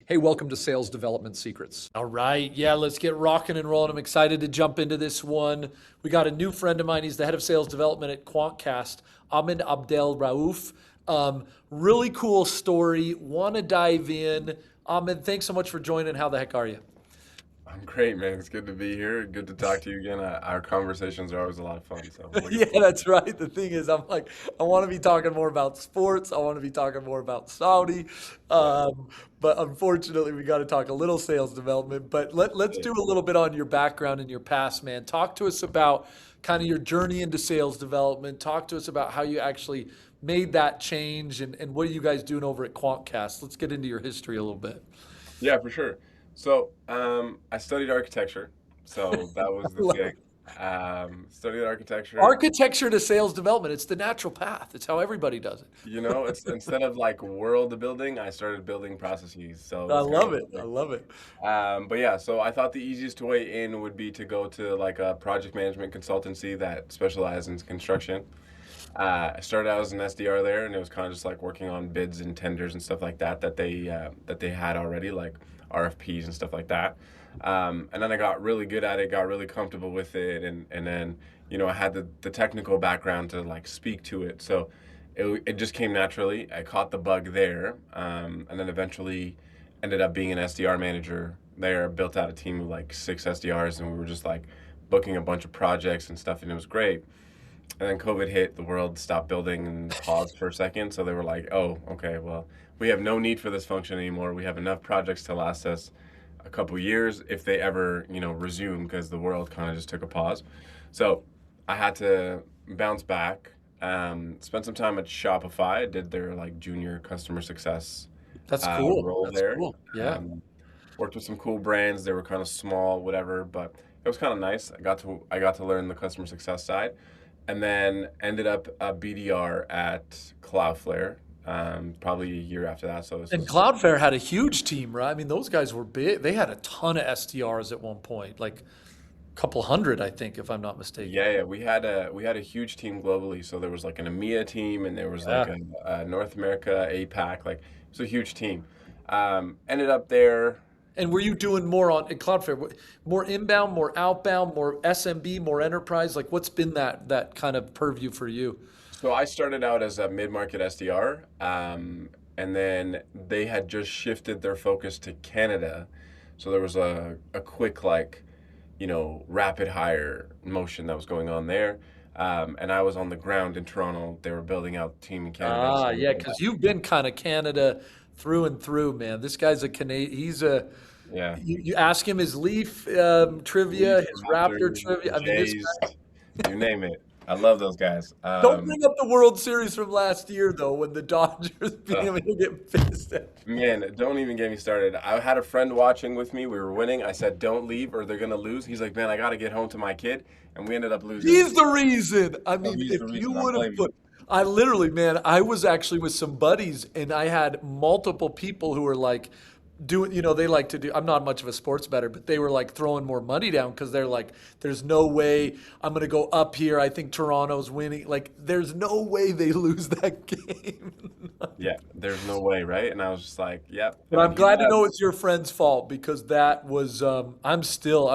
Hey, welcome to Sales Development Secrets. All right, yeah, let's get rocking and rolling. I'm excited to jump into this one. We got a new friend of mine. He's the head of sales development at Quantcast, Ahmed Abdel-Raouf. Really cool story. Want to dive in. Ahmed, thanks so much for joining. How the heck are you? I'm great, man. It's good to be here. Good to talk to you again. Our conversations are always a lot of fun, so looking Yeah, forward. that's right. The thing is, I'm like, I want to be talking more about sports. I want to be talking more about Saudi. Yeah, But unfortunately, we got to talk a little sales development. But let's yeah, do a little bit on your background and your past, man. Talk to us about kind of your journey into sales development. Talk to us about how you actually made that change and what are you guys doing over at Quantcast? Let's get into your history a little bit. yeah, for sure. So, I studied architecture, so that was the thing. Studied architecture. Architecture to sales development, it's the natural path. It's how everybody does it. It's instead of like world building, I started building processes. So I it's kind love of it. I like, love it. but yeah. So I thought the easiest way in would be to go to like a project management consultancy that specializes in construction. I started out as an SDR there, and it was kind of just like working on bids and tenders and stuff like that that they had already, like RFPs and stuff like that. And then I got really good at it, got really comfortable with it, and then I had the technical background to like speak to it, so it just came naturally. I caught the bug there, and then eventually ended up being an SDR manager there. Built out a team of like 6 SDRs, and we were just like booking a bunch of projects and stuff, and it was great. And then COVID hit, the world stopped building and paused for a second. So they were like, oh, okay, well, we have no need for this function anymore. We have enough projects to last us a couple years if they ever, resume, because the world kind of just took a pause. So I had to bounce back, spent some time at Shopify, did their like junior customer success That's cool. role That's there. cool. Yeah. Um, Worked with some cool brands. They were kind of small, whatever, but it was kind of nice. I got to learn the customer success side, and then ended up a BDR at Cloudflare. Probably a year after that. So this And was Cloudflare had a huge team, right? I mean, those guys were big. They had a ton of SDRs at one point, like a couple hundred, I think, if I'm not mistaken. yeah, yeah. We had a huge team globally. So there was like an EMEA team, and there was like Yeah. a North America, APAC. Like it was a huge team. Ended up there. And were you doing more on at Cloudflare, more inbound, more outbound, more SMB, more enterprise? Like, what's been that kind of purview for you? So I started out as a mid-market SDR, and then they had just shifted their focus to Canada. So there was a quick, like, rapid hire motion that was going on there. And I was on the ground in Toronto. They were building out the team in Canada. Ah, So yeah, because you've been kind of Canada through and through, man. This guy's a Canadian. yeah, You ask him his Leaf trivia, Leafs, his Raptor Raptors, trivia. I mean, this Jays, you name it. I love those guys. Don't bring up the World Series from last year, though, when the Dodgers beat Uh, him and he'll get pissed at you. Man, don't even get me started. I had a friend watching with me. We were winning. I said, "Don't leave, or they're gonna lose." He's like, "Man, I gotta get home to my kid," and we ended up losing. He's the reason. I So mean, he's if the you reason. I would have blame him. put, I literally, man, I was actually with some buddies and I had multiple people who were like, doing, they like to do, I'm not much of a sports bettor, but they were like throwing more money down because they're like, there's no way I'm going to go up here. I think Toronto's winning. Like, there's no way they lose that game. Yeah, there's no way, right? And I was just like, "Yep." But And then I'm he glad to left. know it's your friend's fault because that was I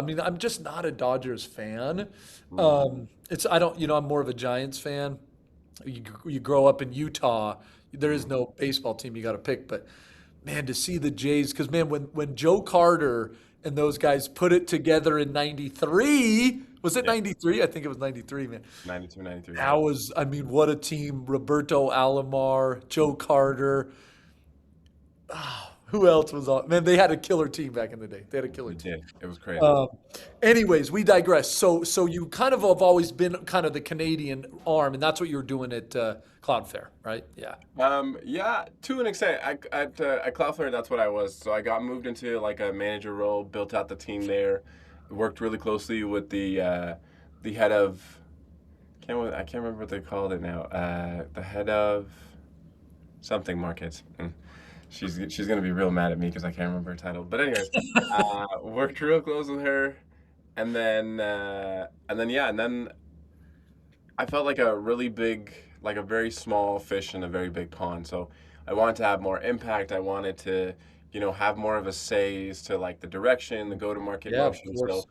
mean, I'm just not a Dodgers fan. Mm. I don't, I'm more of a Giants fan. You grow up in Utah, there is Mm. no baseball team you got to pick, but man, to see the Jays, because man, when Joe Carter and those guys put it together in '93, was it Yeah, '93? I think it was '93, man. 92, 93. That Yeah. was, I mean, what a team. Roberto Alomar, Joe Carter. Who else was on? Man, they had a killer team back in the day. They had a killer We team. did. It was crazy. Um, anyways, we digress. So you kind of have always been kind of the Canadian arm, and that's what you were doing at Cloudflare, right? Yeah. Yeah, to an extent. At Cloudflare, that's what I was. So I got moved into like a manager role, built out the team there, worked really closely with the head of I can't remember what they called it now. The head of something markets. She's gonna be real mad at me because I can't remember her title. But anyways, worked real close with her, and then I felt like a really big, like a very small fish in a very big pond. So I wanted to have more impact. I wanted to, have more of a say as to like the direction, the go-to-market Yeah, of motion. So course.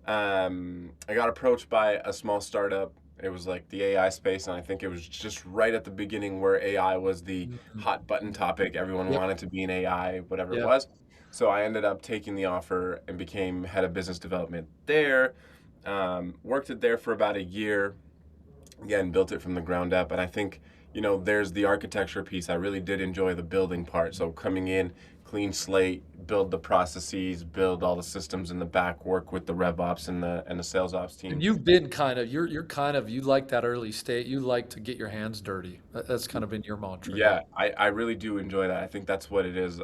I got approached by a small startup. It was like the AI space, and I think it was just right at the beginning where AI was the Mhm. hot button topic. Everyone Yep. wanted to be in AI, whatever it Yeah. was. So I ended up taking the offer and became head of business development there. Worked it there for about a year. Again, built it from the ground up. And I think, there's the architecture piece. I really did enjoy the building part. So coming in, clean slate, build the processes, build all the systems in the back, work with the rev ops and the sales ops And team. you've been kind of you're kind of you like that early state. You like to get your hands dirty. That's kind of been your mantra. Yeah. Yeah, I really do enjoy that. I think that's what it is.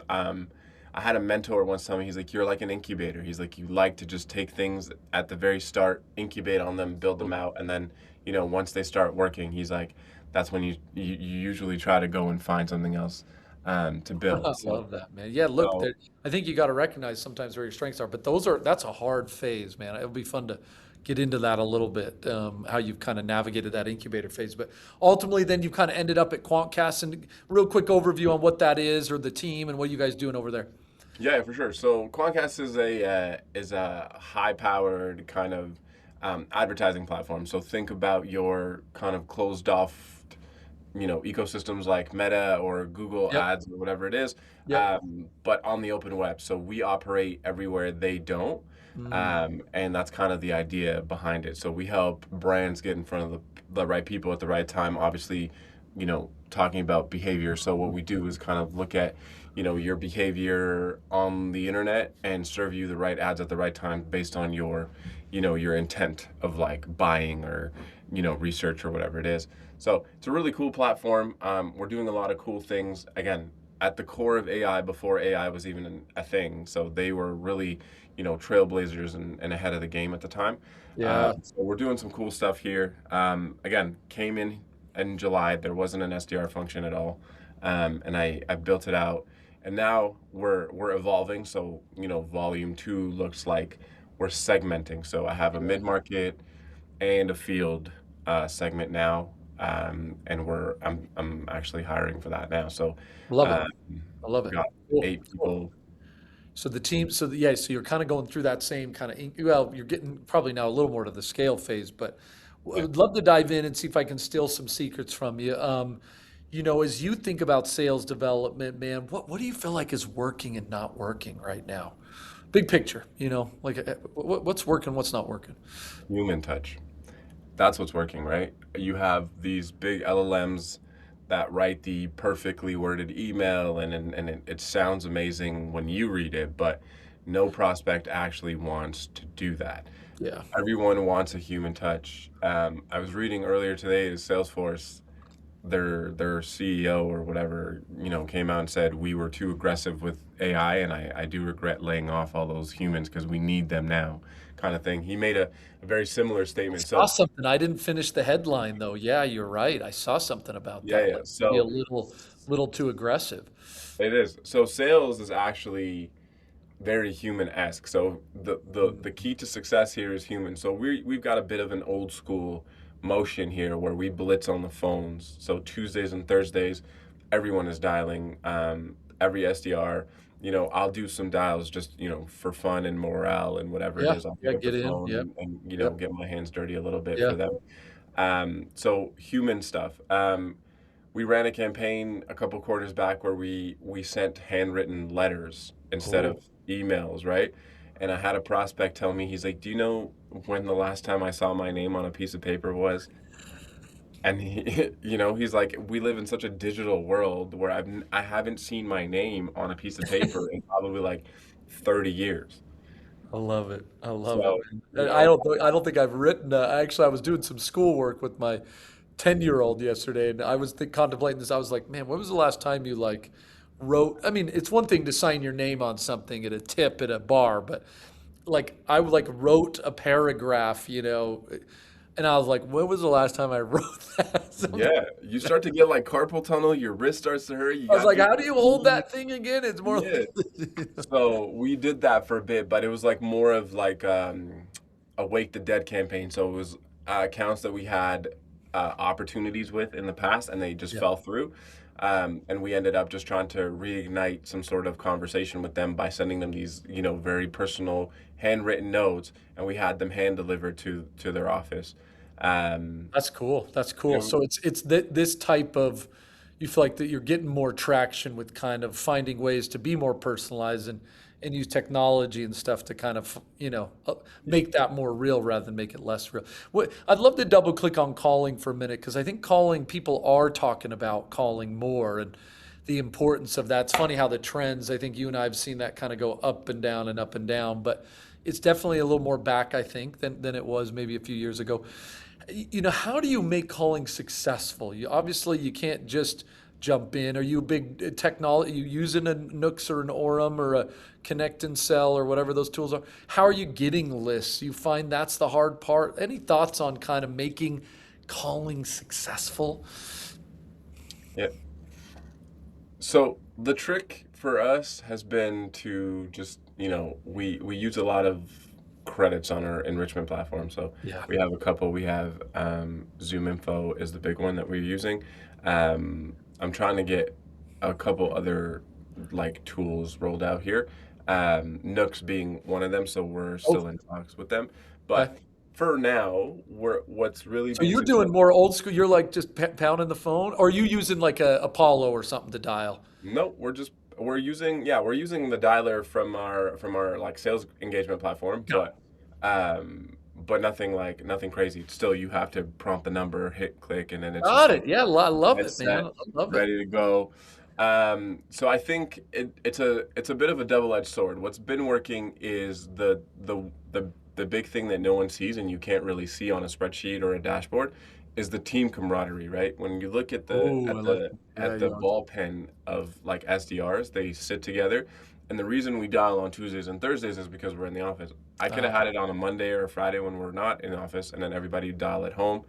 I had a mentor once tell me, he's like, you're like an incubator. He's like, you like to just take things at the very start, incubate on them, build them out, and then, once they start working, he's like, that's when you usually try to go and find something else to I build. So, love that, man. Yeah, look, so I think you got to recognize sometimes where your strengths are, but that's a hard phase, man. It'll be fun to get into that a little bit, how you've kind of navigated that incubator phase. But ultimately, then you've kind of ended up at Quantcast. And real quick overview on what that is, or the team, and what you guys doing over there. yeah, for sure. So Quantcast is a high powered kind of advertising platform. So think about your kind of closed off ecosystems like Meta or Google Yep. Ads or whatever it is, Yep. but on the open web. So we operate everywhere they don't, Mm. and that's kind of the idea behind it. So we help brands get in front of the right people at the right time. Obviously, talking about behavior. So what we do is kind of look at your behavior on the internet and serve you the right ads at the right time based on your intent of like buying or research or whatever it is. So it's a really cool platform. We're doing a lot of cool things. Again, at the core of AI before AI was even a thing. So they were really, trailblazers and ahead of the game at the time. Yeah. So we're doing some cool stuff here. Again, came in July. There wasn't an SDR function at all, and I built it out. And now we're evolving. So volume two looks like we're segmenting. So I have a Yeah. mid market and a field segment now, and I'm actually hiring for that now. So Love it. um, I love it. got Cool. 8 people. Cool. So the team, yeah, so you're kind of going through that same kind of, well, you're getting probably now a little more to the scale phase, but I Yeah. would love to dive in and see if I can steal some secrets from you. As you think about sales development, man, what do you feel like is working and not working right now? Big picture, like what's working, what's not working? Human touch. That's what's working, right? You have these big LLMs that write the perfectly worded email, and it sounds amazing when you read it, but no prospect actually wants to do that. Yeah. Everyone wants a human touch. I was reading earlier today, Salesforce, their CEO or whatever, came out and said we were too aggressive with AI, and I do regret laying off all those humans because we need them now, kind of thing. He made a very similar I statement. saw So something. I didn't finish the headline though. Yeah, you're right. I saw something about yeah, that. yeah. Like be a So little too aggressive. it is. So sales is actually very human-esque. So the key to success here is human. So we've got a bit of an old school motion here where we blitz on the phones. So Tuesdays and Thursdays, everyone is dialing. Every SDR, I'll do some dials just for fun and morale and whatever it Yeah. is. I'll Yeah. pick up the Get in. phone Yep. and Yep. get my hands dirty a little bit Yeah. for them. So human stuff. We ran a campaign a couple quarters back where we sent handwritten letters instead Oh. of emails, right? And I had a prospect tell me, he's like, "Do you know when the last time I saw my name on a piece of paper was?" And he, he's like, "We live in such a digital world where I haven't seen my name on a piece of paper in probably like 30 years." I love it. I love it, So, man. I don't think I've written. Actually, I was doing some schoolwork with my 10-year-old yesterday, and I was contemplating this. I was like, man, when was the last time you like wrote? I mean, it's one thing to sign your name on something at a tip at a bar, but like I like wrote a paragraph, and I was like, when was the last time I wrote that? yeah, you start to get like carpal tunnel, your wrist starts to hurt, you I was got like, to do how do you hold the that thing again? It's more yeah. like, So we did that for a bit, but it was like more of like a Wake the Dead campaign. So it was accounts that we had opportunities with in the past, and they just yeah, fell through. And we ended up just trying to reignite some sort of conversation with them by sending them these, very personal handwritten notes, and we had them hand delivered to their office. Um, That's cool. That's cool. you So this type of, you feel like that you're getting more traction with kind of finding ways to be more personalized and use technology and stuff to kind of, make that more real rather than make it less real. What I'd love to double click on calling for a minute because I think calling, people are talking about calling more and the importance of that. It's funny how the trends, I think you and I have seen that kind of go up and down and up and down, but it's definitely a little more back, I think, than it was maybe a few years ago. How do you make calling successful? You can't just jump in. Are you a big technology? You using a Nooks or an Orem or a Connect and Sell or whatever those tools are? How are you getting lists? You find that's the hard part. Any thoughts on kind of making calling successful? Yeah. So the trick for us has been to just, we use a lot of credits on our enrichment platform. So Yeah. we have a couple. We have Zoom Info is the big one that we're using. I'm trying to get a couple other like tools rolled out here. Nooks being one of them. So we're Oh, still in talks with them. okay. But for now, what's really So been you're doing successful. more old school. You're like just pounding the phone, or are you using like a Apollo or something to dial? No, we're using the dialer from our like sales engagement platform, but nothing crazy. Still, you have to prompt the number, hit click, and then it's just Got like it. Yeah, I love it, man. headset I love it. ready to go. So I think it's a bit of a double-edged sword. What's been working is the big thing that no one sees and you can't really see on a spreadsheet or a dashboard is the team camaraderie, right? When you look at the Oh, I at like the that. Yeah, at the yeah. ballpen of like SDRs, they sit together. And the reason we dial on Tuesdays and Thursdays is because we're in the office. I could have Uh, had it on a Monday or a Friday when we're not in the office, and then everybody dial at home.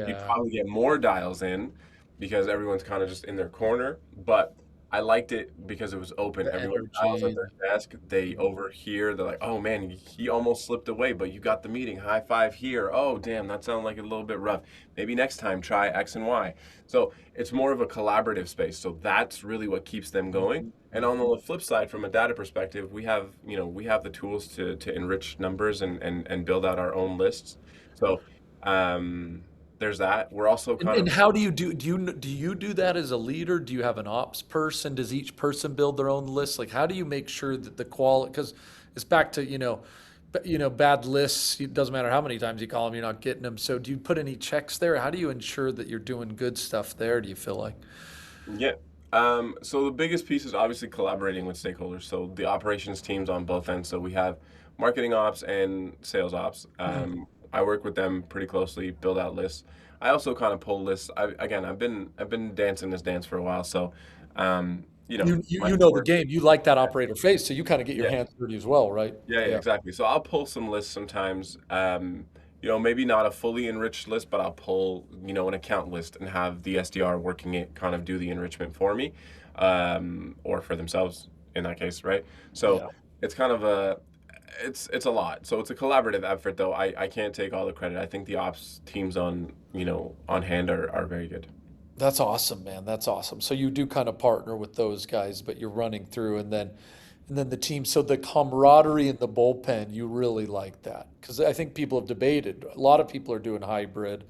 You'd yeah. probably get more dials in because everyone's kind of just in their corner. But I liked it because it was open. The Everyone dials at energy. their desk. They overhear. They're like, "Oh man, he almost slipped away, but you got the meeting. High five here. Oh damn, that sounded like a little bit rough. Maybe next time try X and Y." So it's more of a collaborative space. So that's really what keeps them going. Mhm, And on mhm. the flip side, from a data perspective, we have the tools to enrich numbers and build out our own lists. So um, there's that. We're also kind And of how do you do that as a leader? Do you have an ops person? Does each person build their own list? Like, how do you make sure that the quality? Because it's back to bad lists. It doesn't matter how many times you call them, you're not getting them. So, do you put any checks there? How do you ensure that you're doing good stuff there? Do you feel like? Yeah. So the biggest piece is obviously collaborating with stakeholders. So the operations teams on both ends. So we have marketing ops and sales ops. Mm. I work with them pretty closely, build out lists. I also kind of pull lists. I've been dancing this dance for a while, so You my know the work. game. You like that operator face, so you kind of get your Yeah, hands dirty as well, right? yeah, yeah, Yeah. exactly. So I'll pull some lists sometimes. Maybe not a fully enriched list, but I'll pull, an account list and have the SDR working it kind of do the enrichment for me, or for themselves in that case, right? So Yeah. it's kind of it's a lot. So it's a collaborative effort, though. I can't take all the credit. I think the ops teams on hand are very good. That's awesome, man. That's awesome. So you do kind of partner with those guys, but you're running through and then the team. So the camaraderie in the bullpen, you really like that. Because I think people have debated. A lot of people are doing hybrid,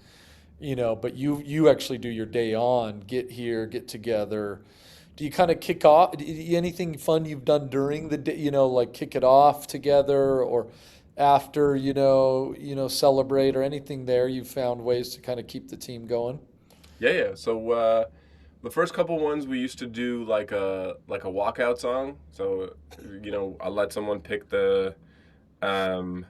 but you actually do your day on, get here, get together. Do you kind of kick off anything fun you've done during the day, like kick it off together or after, celebrate or anything there you found ways to kind of keep the team going? Yeah, yeah. So the first couple ones we used to do like a walkout song. So I'll let someone pick um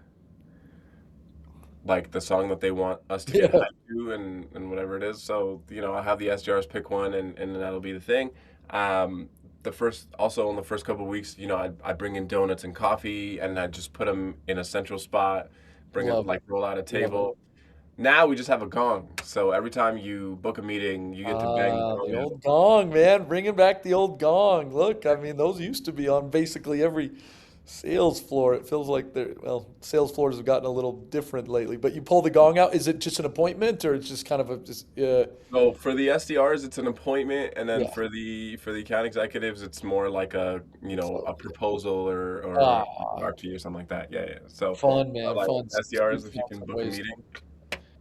the song that they want us to get Yeah. hyped to and whatever it is. So I'll have the SDRs pick one and that'll be the thing. In the first couple of weeks, I bring in donuts and coffee and I just put them in a central spot, bring it Love it. like roll out a Love it. table. Now we just have a gong. So every time you book a meeting, you get to bang the Ah, gong the out. old gong, man. Bringing back the old gong. Look, I mean, those used to be on basically every Sales floor, it feels like sales floors have gotten a little different lately. But you pull the gong out, is it just an appointment or it's just kind of a just So for the SDRs, it's an appointment, and then yeah. for the account executives, it's more like a a proposal or a Ah, RFP or something like that. Yeah, yeah. So fun, man, like fun. Two SDRs, if you fronts can and book a ways. meeting,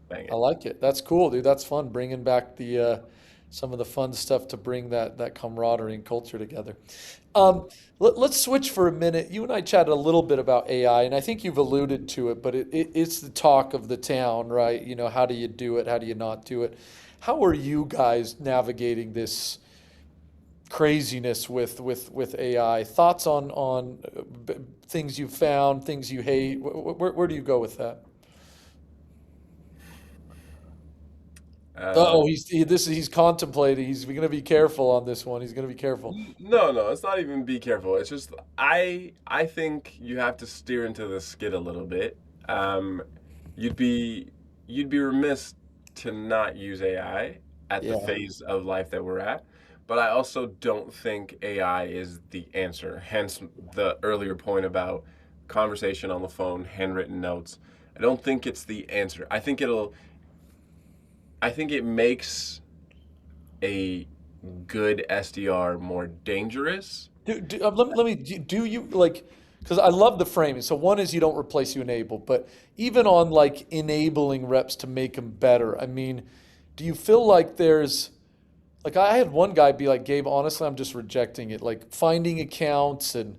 bang I it. like it. That's cool, dude. That's fun. Bringing back the some of the fun stuff to bring that camaraderie and culture together. Mhm. Um, let's switch for a minute. You and I chatted a little bit about AI, and I think you've alluded to it, but it's the talk of the town, right? You know, how do you do it? How do you not do it? How are you guys navigating this craziness with AI? Thoughts on things you've found, things you hate? Where do you go with that? Uh, Oh, he's contemplating. He's going to be careful on this one. He's going to be careful. no, no, it's not even be careful. It's just I think you have to steer into the skid a little bit. Um, you'd be you'd be remiss to not use AI at the Yeah. phase of life that we're at. But I also don't think AI is the answer. Hence the earlier point about conversation on the phone, handwritten notes. I don't think it's the answer. I think it makes a good SDR more dangerous. Let me, do you like, because I love the framing. So one is you don't replace, you enable, but even on like enabling reps to make them better, I mean, do you feel like like I had one guy be like, Gabe, honestly, I'm just rejecting it. Like finding accounts and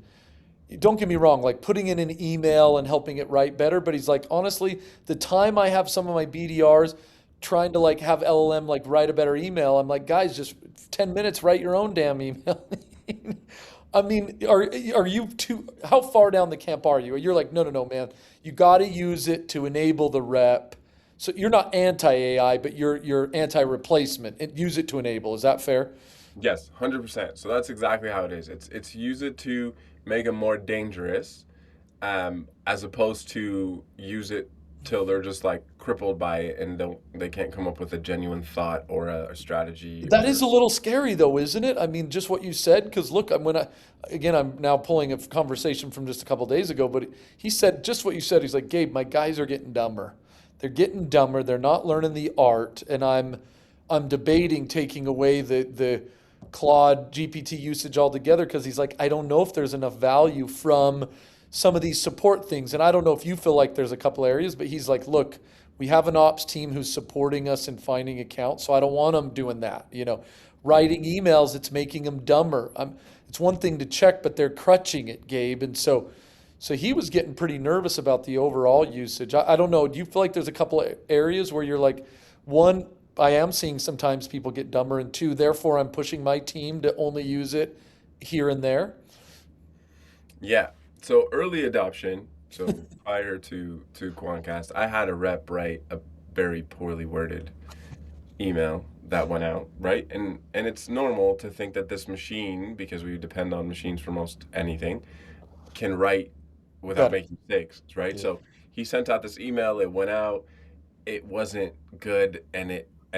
don't get me wrong, like putting in an email and helping it write better. But he's like, honestly, the time I have some of my BDRs trying to like have LLM like write a better email, I'm like, guys, just 10 minutes, write your own damn email. I mean, are you too, how far down the camp are you? You're like, no, no, no, man. You got to use it to enable the rep. So you're not anti-AI, but you're anti-replacement. And use it to enable. Is that fair? Yes, 100%. So that's exactly how it is. It's use it to make them more dangerous, as opposed to use it till they're just like crippled by it and they can't come up with a genuine thought or a strategy That is or a little scary though, isn't it? I mean, just what you said, because look, again, I'm now pulling a conversation from just a couple days ago, but he said just what you said. He's like, Gabe, my guys are getting dumber. They're getting dumber. They're not learning the art, and I'm debating taking away the Claude GPT usage altogether because he's like, I don't know if there's enough value from some of these support things. And I don't know if you feel like there's a couple areas, but he's like, look, we have an ops team who's supporting us in finding accounts, so I don't want them doing that. You know, writing emails, it's making them dumber. It's one thing to check, but they're crutching it, Gabe. And so he was getting pretty nervous about the overall usage. I don't know. Do you feel like there's a couple of areas where you're like, one, I am seeing sometimes people get dumber, and two, therefore I'm pushing my team to only use it here and there? yeah. So early adoption. So prior to Quantcast, I had a rep write a very poorly worded email that went out, right? And it's normal to think that this machine, because we depend on machines for most anything, can write without Better. making mistakes, right? Yeah. So he sent out this email, it went out, it wasn't good, and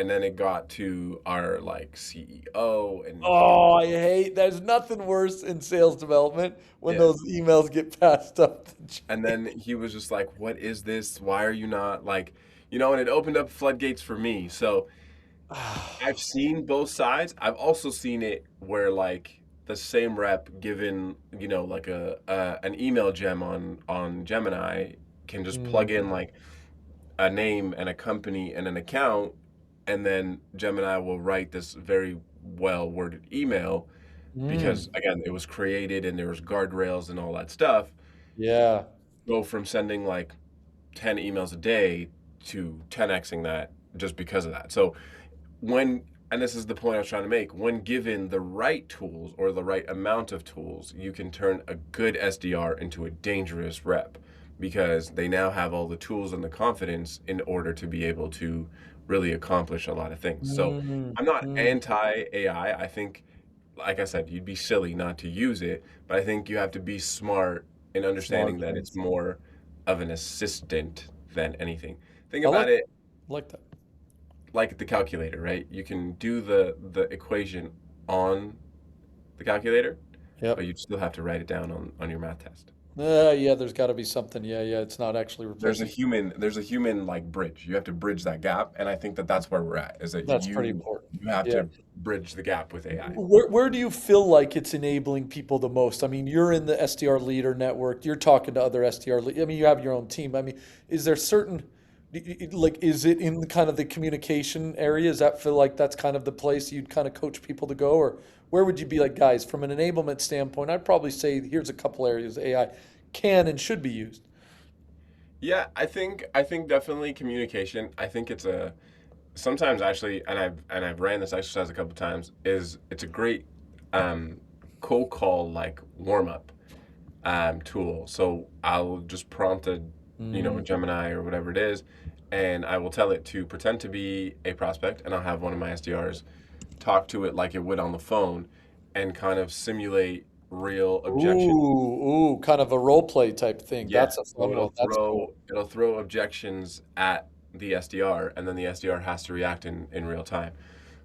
then it got to our like CEO, and he was Oh, I hate. There's nothing worse in sales development when yeah. those emails get passed up the And chain. then he was just like, "What is this? Why are you not like, you know?" And it opened up floodgates for me. So I've seen both sides. I've also seen it where like the same rep given, like an email gem on Gemini can just plug in Mm, like a name and a company and an account, and then Gemini will write this very well worded email because mm, again, it was created and there was guardrails and all that stuff. yeah. Go from sending like 10 emails a day to 10xing that just because of that. So when and this is the point I was trying to make, when given the right tools or the right amount of tools, you can turn a good SDR into a dangerous rep because they now have all the tools and the confidence in order to be able to really accomplish a lot of things. So Mm, I'm not mm. anti AI. I think, like I said, you'd be silly not to use it, but I think you have to be smart in understanding Smart. that it's more of an assistant than anything. Think I about it like that. like the calculator, right? You can do the equation on the calculator, but Yep. you still have to write it down on your math test. Yeah, there's got to be something. Yeah, yeah, it's not actually replacing. There's a human like bridge. You have to bridge that gap, and I think that that's where we're at. Is that That's pretty important. you have Yeah. to bridge the gap with AI. Where do you feel like it's enabling people the most? I mean, you're in the SDR leader network. You're talking to other SDR. I mean, you have your own team. I mean, is there certain like is it in kind of the communication area? Does that feel like that's kind of the place you'd kind of coach people to go, or where would you be like, guys, from an enablement standpoint? I'd probably say here's a couple areas AI can and should be used. Yeah, I think definitely communication. I think it's a sometimes actually, and I've ran this exercise a couple times. Is it's a great um, cold call like warm up tool. So I'll just prompt a a Mm. Gemini or whatever it is, and I will tell it to pretend to be a prospect, and I'll have one of my SDRs talk to it like it would on the phone, and kind of simulate real objection. Ooh, kind of a role play type thing. Yeah, That's a so fun one. That's cool. it'll throw objections at the SDR, and then the SDR has to react in real time.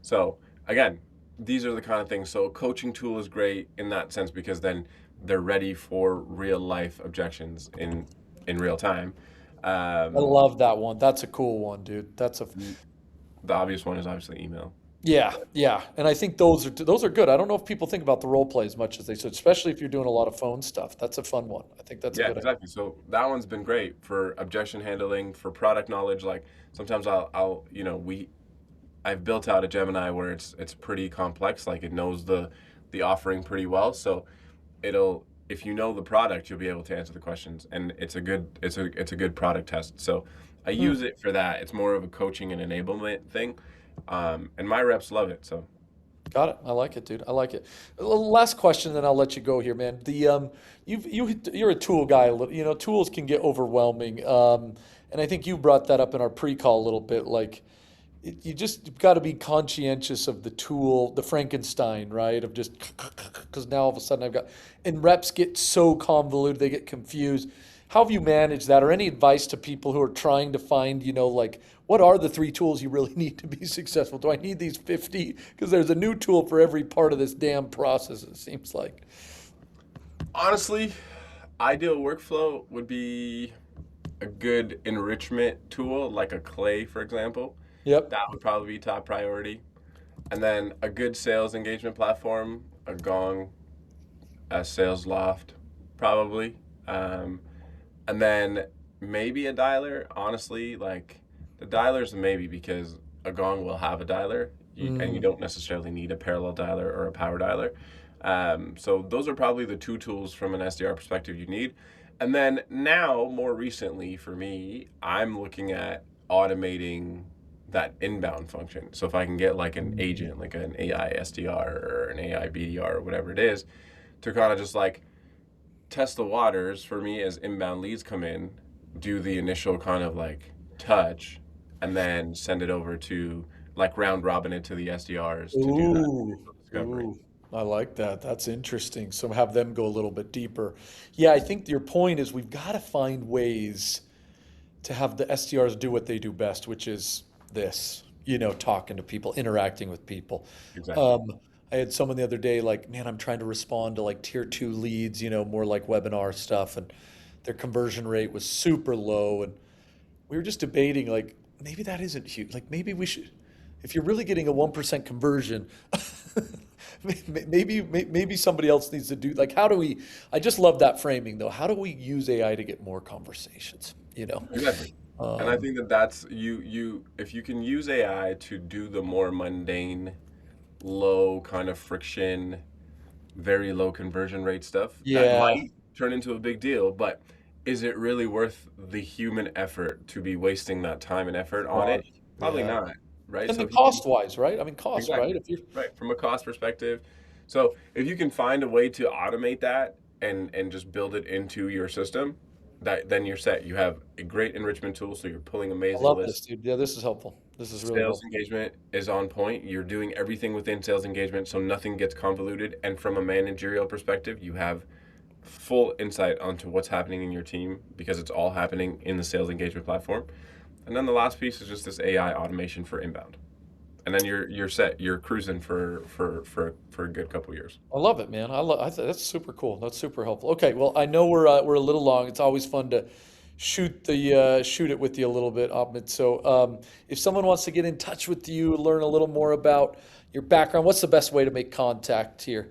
So again, these are the kind of things. So a coaching tool is great in that sense because then they're ready for real life objections in real time. I Um, love that one. That's a cool one, dude. That's a the obvious one is obviously email. yeah, yeah. And I think those are good. I don't know if people think about the role play as much as they should, especially if you're doing a lot of phone stuff. That's a fun one. I think that's a Yeah, good idea. exactly. So that one's been great for objection handling, for product knowledge. Like sometimes I'll I've built out a Gemini where it's pretty complex. Like it knows the offering pretty well. So it'll if you know the product, you'll be able to answer the questions, and it's a good product test. So I Hmm. use it for that. It's more of a coaching and enablement thing, and my reps love it. So Got it. I like it, dude. I like it. Last question, then I'll let you go here, man. You're a tool guy. You know, tools can get overwhelming. And I think you brought that up in our pre-call a little bit. Like, you just got to be conscientious of the tool, the Frankenstein, right? Of just because now all of a sudden I've got, and reps get so convoluted, they get confused. How have you managed that, or any advice to people who are trying to find, like what are the three tools you really need to be successful? Do I need these 50? Because there's a new tool for every part of this damn process, it seems like. honestly, ideal workflow would be a good enrichment tool like a Clay, for example. Yep. That would probably be top priority. And then a good sales engagement platform, a Gong, a Sales Loft, probably. Um, and then maybe a dialer. Honestly, like the dialer's a maybe because a Gong will have a dialer, and you Mm. don't necessarily need a parallel dialer or a power dialer. So those are probably the two tools from an SDR perspective you need. And then now, more recently for me, I'm looking at automating that inbound function. So if I can get like an agent, like an AI SDR or an AI BDR or whatever it is, to kind of just like test the waters for me as inbound leads come in, do the initial kind of like touch, and then send it over to like round robin it to the SDRs to do that Ooh, initial discovery. ooh, I like that. That's interesting. So have them go a little bit deeper. Yeah, I think your point is we've got to find ways to have the SDRs do what they do best, which is this, talking to people, interacting with people. Exactly. Um, I had someone the other day like, man, I'm trying to respond to like tier two leads, more like webinar stuff, and their conversion rate was super low. And we were just debating like, maybe that isn't huge. Like maybe we should, if you're really getting a 1% conversion, maybe somebody else needs to do like, how do we, I just love that framing though. How do we use AI to get more conversations, Exactly. And I Um, think that that's you if you can use AI to do the more mundane, low kind of friction, very low conversion rate stuff, that yeah, might turn into a big deal, but is it really worth the human effort to be wasting that time and effort on right, it? Probably yeah. not, right? And So the if you can cost wise, right? I mean, cost, right? exactly. If you're Right. From a cost perspective. So if you can find a way to automate that and just build it into your system, that then you're set. You have a great enrichment tool, so you're pulling I amazing love this, lists. dude. Yeah, this is helpful. This is really Sales helpful. engagement is on point. You're doing everything within sales engagement so nothing gets convoluted. And from a managerial perspective, you have full insight onto what's happening in your team because it's all happening in the sales engagement platform. And then the last piece is just this AI automation for inbound. and then you're set. You're cruising for a good couple years. I love it, man. That's super cool. That's super helpful. Okay, well, I know we're a little long. It's always fun to shoot it with you a little bit, Ahmed. So, if someone wants to get in touch with you, learn a little more about your background, what's the best way to make contact here?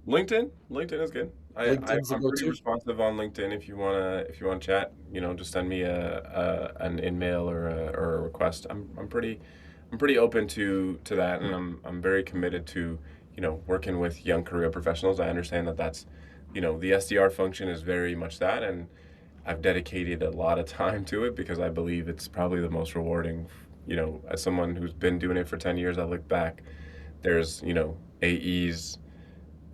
LinkedIn is good. LinkedIn's the I'm pretty go-to. responsive on LinkedIn. If you wanna chat, just send me a an email or a request. I'm pretty open to that, and I'm very committed to working with young career professionals. I understand that that's the SDR function is very much that, and I've dedicated a lot of time to it because I believe it's probably the most rewarding. As someone who's been doing it for 10 years, I look back. There's AEs,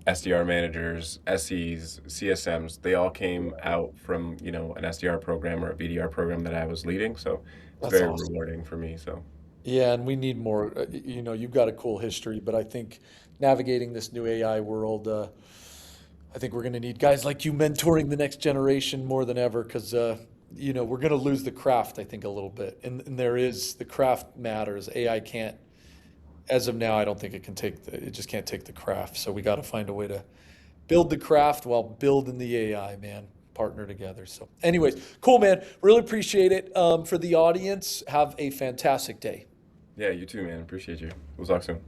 SDR managers, SEs, CSMs, they all came out from, an SDR program or a BDR program that I was leading. So it's That's very awesome. rewarding for me. So Yeah, and we need more. You've got a cool history, but I think navigating this new AI world, I think we're going to need guys like you mentoring the next generation more than ever because, we're going to lose the craft, I think, a little bit. And the craft matters. AI can't, as of now, I don't think it just can't take the craft. So we got to find a way to build the craft while building the AI, man. Partner together. So, anyways, cool, man. Really appreciate it. For the audience, have a fantastic day. yeah, you too, man. Appreciate you. We'll talk soon.